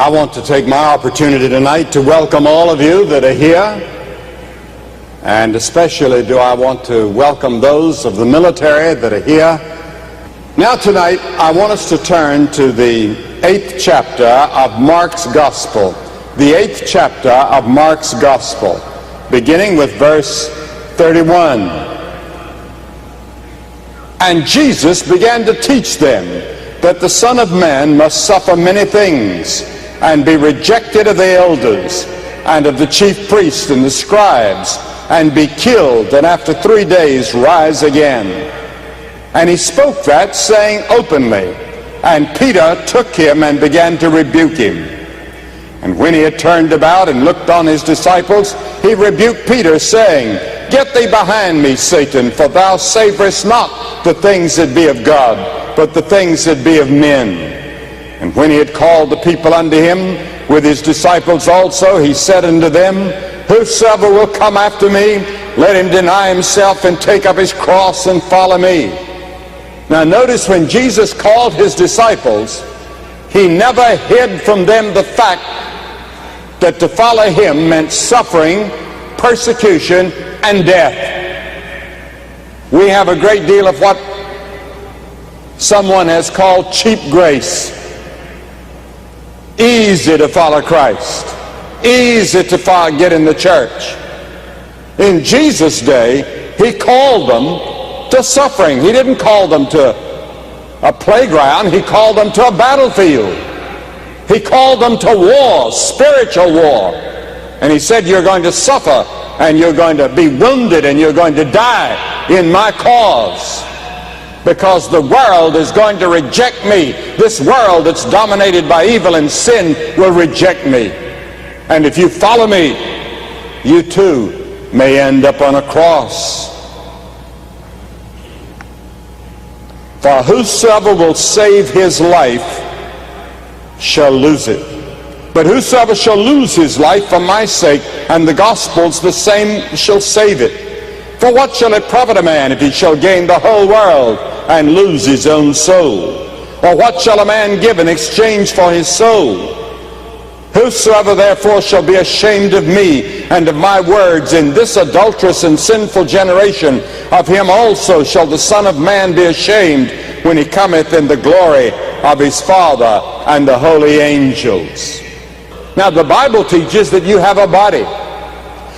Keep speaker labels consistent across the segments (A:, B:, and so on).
A: I want to take my opportunity tonight to welcome all of you that are here, and especially do I want to welcome those of the military that are here. Now tonight I want us to turn to the 8th chapter of Mark's Gospel, the 8th chapter of Mark's Gospel, beginning with verse 31. And Jesus began to teach them that the Son of Man must suffer many things, and be rejected of the elders, and of the chief priests and the scribes, and be killed, and after 3 days rise again. And he spoke that, saying openly. And Peter took him and began to rebuke him. And when he had turned about and looked on his disciples, he rebuked Peter, saying, Get thee behind me, Satan, for thou savorest not the things that be of God, but the things that be of men. And when he had called the people unto him, with his disciples also, he said unto them, Whosoever will come after me, let him deny himself and take up his cross and follow me. Now notice, when Jesus called his disciples, he never hid from them the fact that to follow him meant suffering, persecution, and death. We have a great deal of what someone has called cheap grace. Easy to follow Christ. Easy to get in the church. In Jesus' day, he called them to suffering. He didn't call them to a playground. He called them to a battlefield. He called them to war, spiritual war. And he said, you're going to suffer, and you're going to be wounded, and you're going to die in my cause. Because the world is going to reject me. This world that's dominated by evil and sin will reject me. And if you follow me, you too may end up on a cross. For whosoever will save his life shall lose it. But whosoever shall lose his life for my sake and the gospel's, the same shall save it. For what shall it profit a man if he shall gain the whole world and lose his own soul? Or what shall a man give in exchange for his soul? Whosoever therefore shall be ashamed of me and of my words in this adulterous and sinful generation, of him also shall the Son of Man be ashamed when he cometh in the glory of his Father and the holy angels. Now the Bible teaches that you have a body,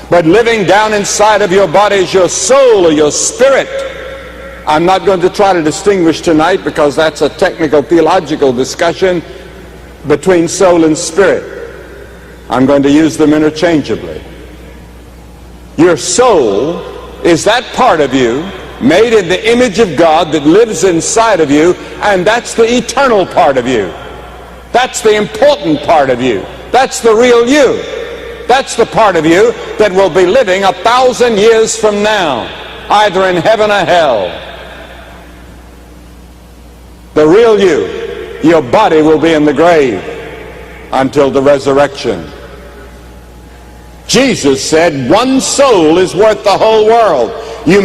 A: but living down inside of your body is your soul or your spirit. I'm not going to try to distinguish tonight, because that's a technical theological discussion between soul and spirit. I'm going to use them interchangeably. Your soul is that part of you made in the image of God that lives inside of you, and that's the eternal part of you. That's the important part of you. That's the real you. That's the part of you that will be living 1,000 years from now, either in heaven or hell. The real you, your body will be in the grave until the resurrection. Jesus said, one soul is worth the whole world.